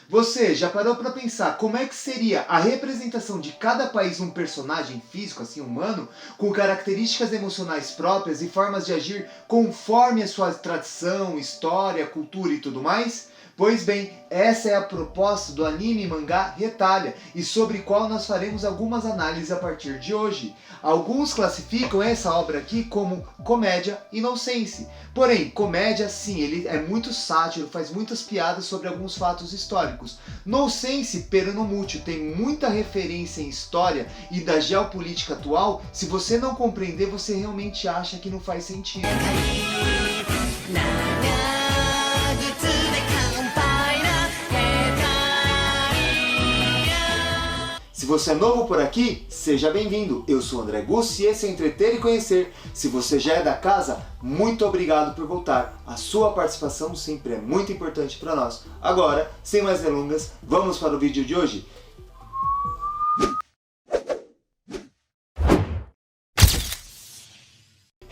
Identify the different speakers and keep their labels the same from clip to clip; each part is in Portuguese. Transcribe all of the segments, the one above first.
Speaker 1: Você já parou para pensar como é que seria a representação de cada país num personagem físico, assim, humano, com características emocionais próprias e formas de agir conforme a sua tradição, história, cultura e tudo mais? Pois bem, essa é a proposta do anime e mangá Hetalia, e sobre qual nós faremos algumas análises a partir de hoje. Alguns classificam essa obra aqui como comédia e nonsense. Porém, comédia sim, ele é muito sátiro, faz muitas piadas sobre alguns fatos históricos. Nonsense, pero no mútil, tem muita referência em história e da geopolítica atual. Se você não compreender, você realmente acha que não faz sentido. Se você é novo por aqui, seja bem-vindo. Eu sou André Gussi e esse é Entreter e Conhecer. Se você já é da casa, muito obrigado por voltar. A sua participação sempre é muito importante para nós. Agora, sem mais delongas, vamos para o vídeo de hoje?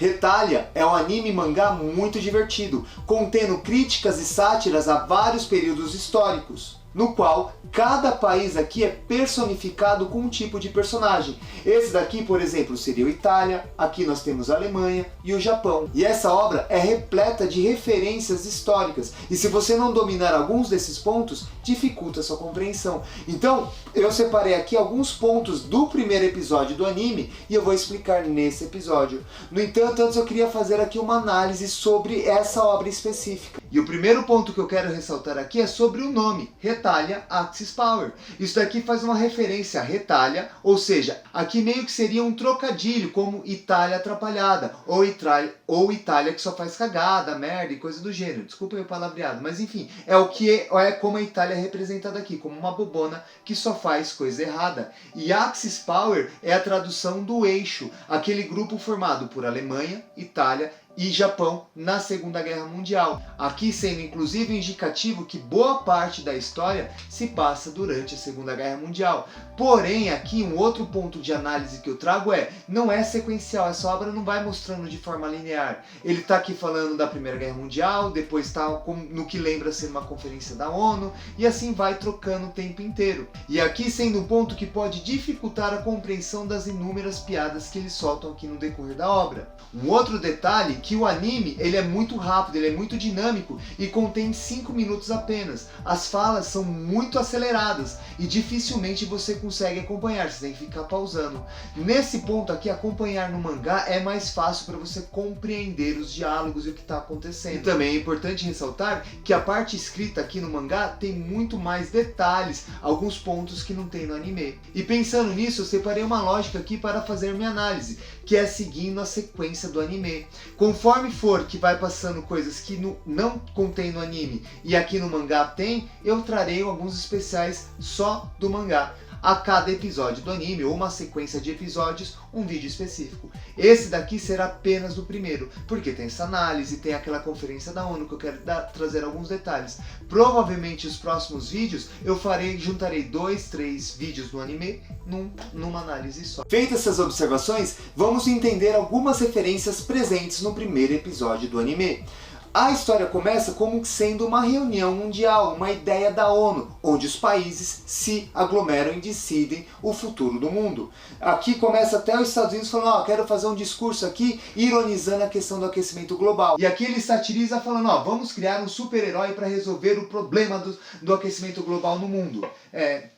Speaker 1: Hetalia é um anime e mangá muito divertido, contendo críticas e sátiras a vários períodos históricos, no qual cada país aqui é personificado com um tipo de personagem. Esse daqui, por exemplo, seria a Itália, aqui nós temos a Alemanha e o Japão. E essa obra é repleta de referências históricas, e se você não dominar alguns desses pontos, dificulta a sua compreensão. Então, eu separei aqui alguns pontos do primeiro episódio do anime e eu vou explicar nesse episódio. No entanto, antes eu queria fazer aqui uma análise sobre essa obra específica. E o primeiro ponto que eu quero ressaltar aqui é sobre o nome, Hetalia Axis Power. Isso daqui faz uma referência a Hetalia, ou seja, aqui meio que seria um trocadilho, como Itália atrapalhada, ou Itália que só faz cagada, merda e coisa do gênero. Desculpa o palavreado, mas enfim, é como a Itália é representada aqui, como uma bobona que só faz coisa errada. E Axis Power é a tradução do eixo, aquele grupo formado por Alemanha, Itália e Japão na Segunda Guerra Mundial. Aqui sendo inclusive indicativo que boa parte da história se passa durante a Segunda Guerra Mundial. Porém, aqui um outro ponto de análise que eu trago não é sequencial, essa obra não vai mostrando de forma linear. Ele está aqui falando da Primeira Guerra Mundial, depois está no que lembra ser uma conferência da ONU, e assim vai trocando o tempo inteiro. E aqui sendo um ponto que pode dificultar a compreensão das inúmeras piadas que eles soltam aqui no decorrer da obra. Um outro detalhe, que o anime ele é muito rápido, ele é muito dinâmico e contém 5 minutos apenas. As falas são muito aceleradas e dificilmente você consegue acompanhar, você tem que ficar pausando. Nesse ponto aqui, acompanhar no mangá é mais fácil para você compreender os diálogos e o que está acontecendo. E também é importante ressaltar que a parte escrita aqui no mangá tem muito mais detalhes, alguns pontos que não tem no anime. E pensando nisso, eu separei uma lógica aqui para fazer minha análise, que é seguindo a sequência do anime. Conforme for que vai passando coisas que não contém no anime e aqui no mangá tem, eu trarei alguns especiais só do mangá. A cada episódio do anime, ou uma sequência de episódios, um vídeo específico. Esse daqui será apenas o primeiro, porque tem essa análise, tem aquela conferência da ONU que eu quero trazer alguns detalhes. Provavelmente os próximos vídeos eu juntarei 2, 3 vídeos do anime numa análise só. Feitas essas observações, vamos entender algumas referências presentes no primeiro episódio do anime. A história começa como sendo uma reunião mundial, uma ideia da ONU, onde os países se aglomeram e decidem o futuro do mundo. Aqui começa até os Estados Unidos falando, quero fazer um discurso aqui, ironizando a questão do aquecimento global. E aqui ele satiriza falando, vamos criar um super-herói para resolver o problema do aquecimento global no mundo.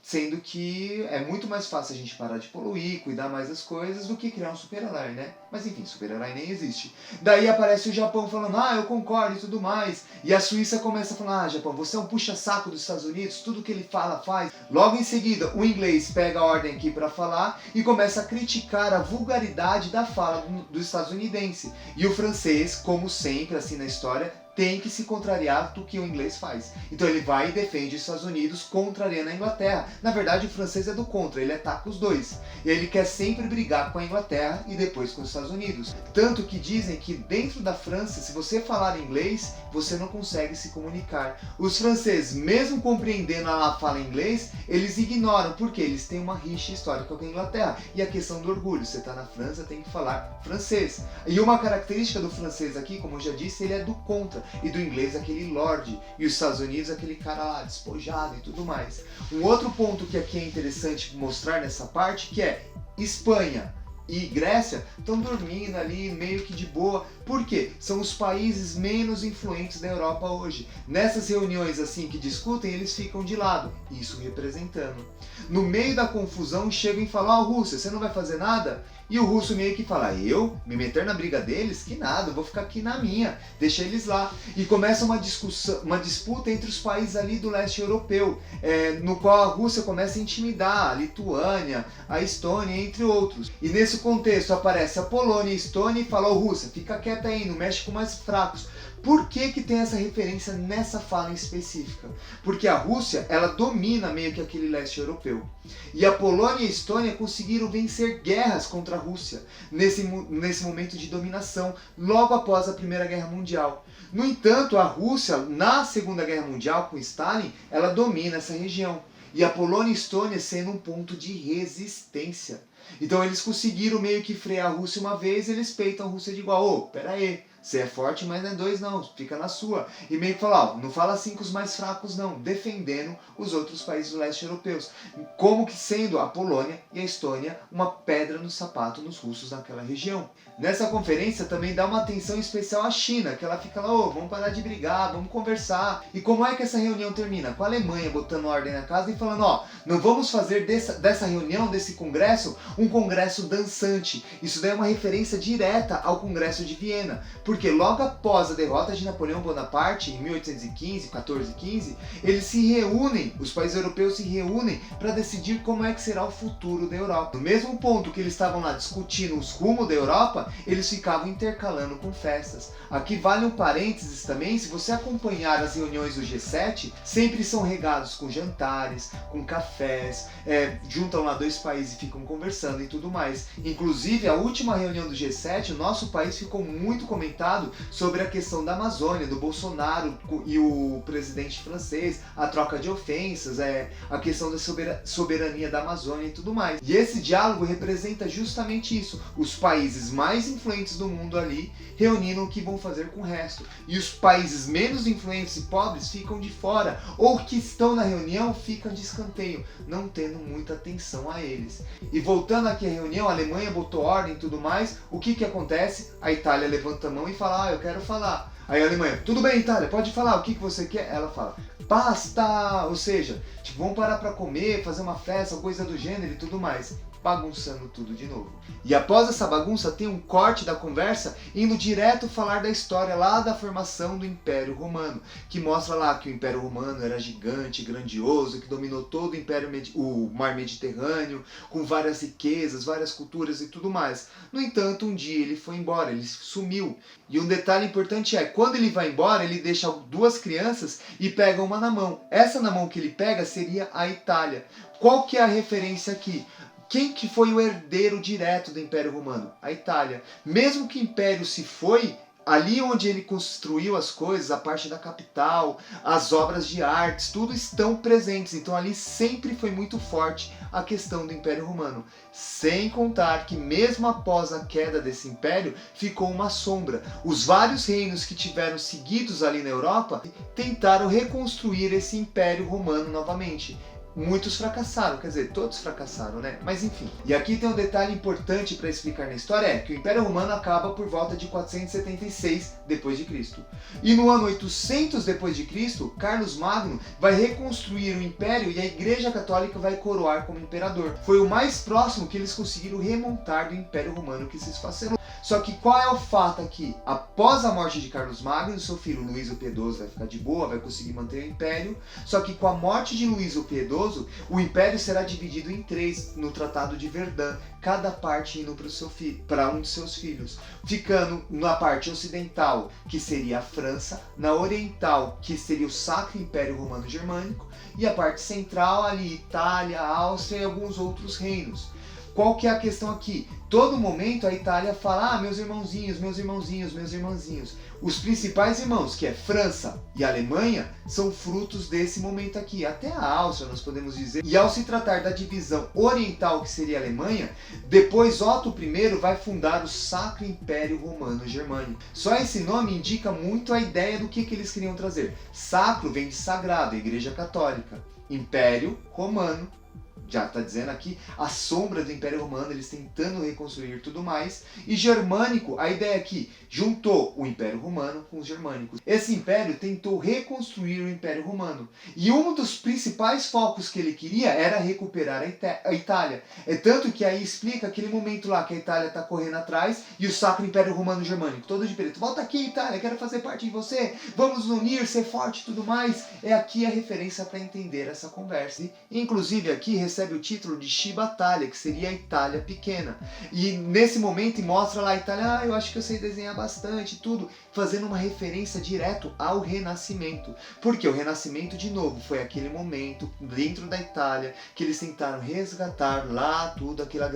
Speaker 1: Sendo que é muito mais fácil a gente parar de poluir, cuidar mais das coisas, do que criar um super-herói, né? Mas enfim, super-herói nem existe. Daí aparece o Japão falando, eu concordo e tudo mais. E a Suíça começa a falar, Japão, você é um puxa-saco dos Estados Unidos, tudo que ele fala, faz. Logo em seguida, o inglês pega a ordem aqui para falar e começa a criticar a vulgaridade da fala do estadunidense. E o francês, como sempre, assim na história, tem que se contrariar do que o inglês faz. Então ele vai e defende os Estados Unidos contrariando a Inglaterra. Na verdade, o francês é do contra, ele ataca os dois. Ele quer sempre brigar com a Inglaterra e depois com os Estados Unidos. Tanto que dizem que dentro da França, se você falar inglês, você não consegue se comunicar. Os franceses, mesmo compreendendo a fala em inglês, eles ignoram, porque eles têm uma rixa histórica com a Inglaterra. E a questão do orgulho, você está na França, tem que falar francês. E uma característica do francês aqui, como eu já disse, ele é do contra. e do inglês aquele lord, e os Estados Unidos aquele cara lá despojado e tudo mais. Um outro ponto que aqui é interessante mostrar nessa parte, que é Espanha e Grécia estão dormindo ali meio que de boa. Por quê? São os países menos influentes da Europa hoje. Nessas reuniões assim que discutem, eles ficam de lado, isso representando. No meio da confusão chegam e falam: Rússia, você não vai fazer nada? E o russo meio que fala: eu? Me meter na briga deles? Que nada, eu vou ficar aqui na minha, deixa eles lá. E começa uma discussão, uma disputa entre os países ali do leste europeu, no qual a Rússia começa a intimidar a Lituânia, a Estônia, entre outros. E nesse contexto aparece a Polônia e a Estônia e fala: Rússia, fica quieta aí, não mexe com mais fracos. Por que que tem essa referência nessa fala em específica? Porque a Rússia, ela domina meio que aquele leste europeu. E a Polônia e a Estônia conseguiram vencer guerras contra a Rússia nesse momento de dominação, logo após a Primeira Guerra Mundial. No entanto, a Rússia, na Segunda Guerra Mundial, com Stalin, ela domina essa região. E a Polônia e a Estônia sendo um ponto de resistência. Então eles conseguiram meio que frear a Rússia uma vez, e eles peitam a Rússia de igual: pera aí, você é forte, mas não é dois não, fica na sua. E meio que fala: não fala assim com os mais fracos não, defendendo os outros países do leste europeus. Como que sendo a Polônia e a Estônia uma pedra no sapato nos russos naquela região. Nessa conferência também dá uma atenção especial à China, que ela fica lá: vamos parar de brigar, vamos conversar. E como é que essa reunião termina? Com a Alemanha botando ordem na casa e falando: não vamos fazer dessa reunião, desse congresso, um congresso dançante. Isso daí é uma referência direta ao Congresso de Viena, porque logo após a derrota de Napoleão Bonaparte, em 1815, 1415, eles se reúnem, os países europeus se reúnem para decidir como é que será o futuro da Europa. No mesmo ponto que eles estavam lá discutindo os rumos da Europa, eles ficavam intercalando com festas. Aqui vale um parênteses também: se você acompanhar as reuniões do G7, sempre são regados com jantares, com cafés, juntam lá dois países e ficam conversando e tudo mais. Inclusive, a última reunião do G7, o nosso país ficou muito comentado sobre a questão da Amazônia, do Bolsonaro e o presidente francês, a troca de ofensas, a questão da soberania da Amazônia e tudo mais. E esse diálogo representa justamente isso: os países mais influentes do mundo ali reunindo o que vão fazer com o resto. E os países menos influentes e pobres ficam de fora, ou que estão na reunião ficam de escanteio, não tendo muita atenção a eles. E voltando aqui à reunião, a Alemanha botou ordem e tudo mais. O que acontece? A Itália levanta a mão e fala: eu quero falar. Aí a Alemanha: tudo bem, Itália, pode falar, o que você quer? Ela fala: basta! Ou seja, vamos parar para comer, fazer uma festa, coisa do gênero e tudo mais. Bagunçando tudo de novo. E após essa bagunça tem um corte da conversa indo direto falar da história lá da formação do Império Romano, que mostra lá que o Império Romano era gigante, grandioso, que dominou todo o o Mar Mediterrâneo, com várias riquezas, várias culturas e tudo mais. No entanto, um dia ele foi embora, ele sumiu. E um detalhe importante quando ele vai embora, ele deixa duas crianças e pega uma na mão. Essa na mão que ele pega seria a Itália. Qual que é a referência aqui? Quem que foi o herdeiro direto do Império Romano? A Itália. Mesmo que o Império se foi, ali onde ele construiu as coisas, a parte da capital, as obras de artes, tudo estão presentes. Então ali sempre foi muito forte a questão do Império Romano. Sem contar que mesmo após a queda desse império, ficou uma sombra. Os vários reinos que tiveram seguidos ali na Europa tentaram reconstruir esse Império Romano novamente. Muitos fracassaram, quer dizer, todos fracassaram, né? Mas enfim. E aqui tem um detalhe importante para explicar na história: que o Império Romano acaba por volta de 476 d.C. E no ano 800 d.C., Carlos Magno vai reconstruir o Império e a Igreja Católica vai coroar como imperador. Foi o mais próximo que eles conseguiram remontar do Império Romano que se esfacelou. Só que qual é o fato aqui? Após a morte de Carlos Magno, seu filho Luís o Piedoso vai ficar de boa, vai conseguir manter o Império. Só que com a morte de Luís o Piedoso, o Império será dividido em três no Tratado de Verdun, cada parte indo para um de seus filhos, ficando na parte ocidental, que seria a França, na oriental, que seria o Sacro Império Romano Germânico, e a parte central ali, Itália, Áustria e alguns outros reinos. qual que é a questão aqui? Todo momento a Itália fala, ah, meus irmãozinhos, meus irmãozinhos, meus irmãozinhos. Os principais irmãos, que é França e Alemanha, são frutos desse momento aqui. Até a Áustria, nós podemos dizer. E ao se tratar da divisão oriental, que seria a Alemanha, depois Otto I vai fundar o Sacro Império Romano Germânico. Só esse nome indica muito a ideia do que eles queriam trazer. Sacro vem de sagrado, a Igreja Católica. Império Romano, já está dizendo aqui, a sombra do Império Romano, eles tentando reconstruir tudo mais. E germânico, a ideia aqui, juntou o Império Romano com os germânicos. Esse império tentou reconstruir o Império Romano. E um dos principais focos que ele queria era recuperar a Itália. É tanto que aí explica aquele momento lá que a Itália está correndo atrás e o Sacro Império Romano Germânico, todo de preto. Volta aqui, Itália, quero fazer parte de você, vamos nos unir, ser forte e tudo mais. É aqui a referência para entender essa conversa. E, inclusive aqui recebe o título de Cibatália, que seria a Itália pequena. E nesse momento mostra lá a Itália, eu acho que eu sei desenhar bastante, tudo, fazendo uma referência direto ao Renascimento. Porque o Renascimento, de novo, foi aquele momento dentro da Itália que eles tentaram resgatar lá tudo, aquela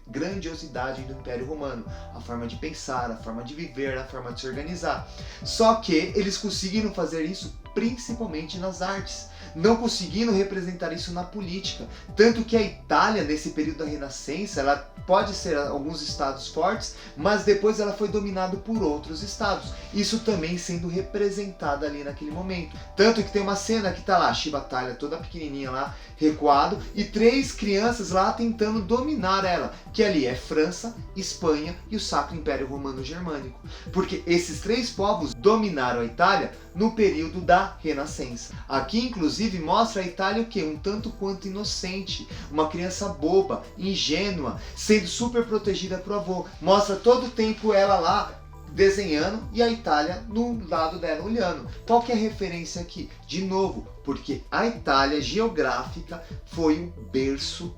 Speaker 1: grandiosidade do Império Romano. A forma de pensar, a forma de viver, a forma de se organizar. Só que eles conseguiram fazer isso principalmente nas artes, não conseguindo representar isso na política. Tanto que a Itália, nesse período da Renascença, ela pode ser alguns estados fortes, mas depois ela foi dominada por outros estados. Isso também sendo representado ali naquele momento. Tanto que tem uma cena que tá lá, Cibatália toda pequenininha lá, recuado, e 3 crianças lá tentando dominar ela, que ali é França, Espanha e o Sacro Império Romano Germânico. Porque esses 3 povos dominaram a Itália no período da Renascença. Aqui, inclusive, mostra a Itália o quê? Um tanto quanto inocente, uma criança boba, ingênua, sendo super protegida pro avô. Mostra todo o tempo ela lá desenhando e a Itália no lado dela olhando. Qual que é a referência aqui? De novo, porque a Itália geográfica foi o berço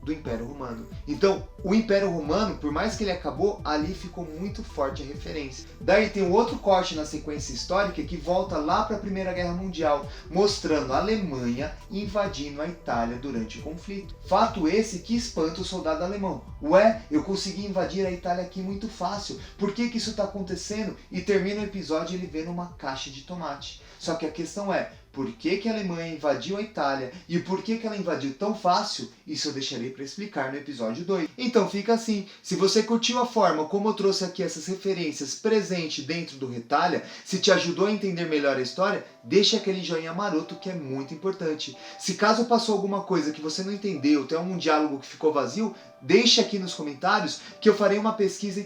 Speaker 1: do Império Romano. Então, o Império Romano, por mais que ele acabou, ali ficou muito forte a referência. Daí tem um outro corte na sequência histórica que volta lá para a Primeira Guerra Mundial, mostrando a Alemanha invadindo a Itália durante o conflito. Fato esse que espanta o soldado alemão. Ué, eu consegui invadir a Itália aqui muito fácil, por que que isso está acontecendo? E termina o episódio ele vendo uma caixa de tomate. Só que a questão é, por que que a Alemanha invadiu a Itália e por que que ela invadiu tão fácil? Isso eu deixarei para explicar no episódio 2. Então fica assim, se você curtiu a forma como eu trouxe aqui essas referências presentes dentro do Retalha, se te ajudou a entender melhor a história, deixa aquele joinha maroto que é muito importante. Se caso passou alguma coisa que você não entendeu, tem algum diálogo que ficou vazio, deixa aqui nos comentários que eu farei uma pesquisa e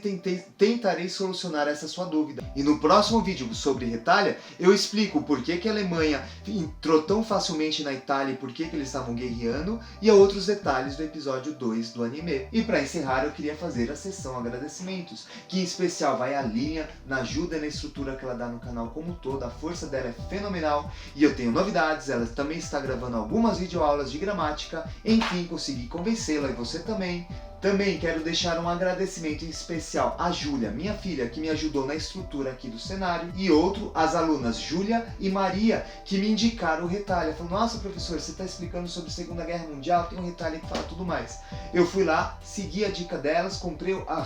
Speaker 1: tentarei solucionar essa sua dúvida. E no próximo vídeo sobre Retalha, eu explico por que que a Alemanha entrou tão facilmente na Itália e por que que eles estavam guerreando e a outros detalhes do episódio 2 do anime. E para encerrar, eu queria fazer a sessão agradecimentos, que em especial vai a Lilian na ajuda e na estrutura que ela dá no canal como um todo. A força dela é fenomenal e eu tenho novidades, ela também está gravando algumas videoaulas de gramática, enfim, consegui convencê-la e você também. Também quero deixar um agradecimento em especial à Júlia, minha filha, que me ajudou na estrutura aqui do cenário, e outro, as alunas Júlia e Maria, que me indicaram o Retalha. Falaram, nossa professor, você está explicando sobre a Segunda Guerra Mundial, tem um Retalha que fala tudo mais. Eu fui lá, segui a dica delas,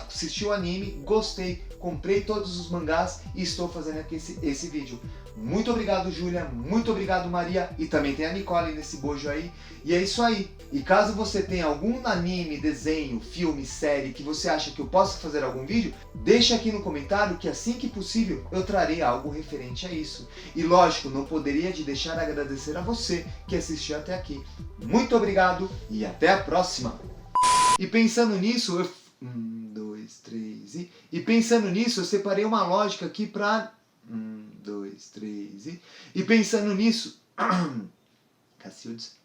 Speaker 1: assisti o anime, gostei, comprei todos os mangás e estou fazendo aqui esse vídeo. Muito obrigado, Júlia, muito obrigado, Maria, e também tem a Nicole nesse bojo aí. E é isso aí. E caso você tenha algum anime, desenho, filme, série que você acha que eu possa fazer algum vídeo, deixa aqui no comentário que assim que possível eu trarei algo referente a isso. E lógico, não poderia de deixar de agradecer a você que assistiu até aqui. Muito obrigado e até a próxima! E pensando nisso, eu... 1, 2, 3 e pensando nisso, eu separei uma lógica aqui para... 1, 2, 3 e pensando nisso... Cacildes...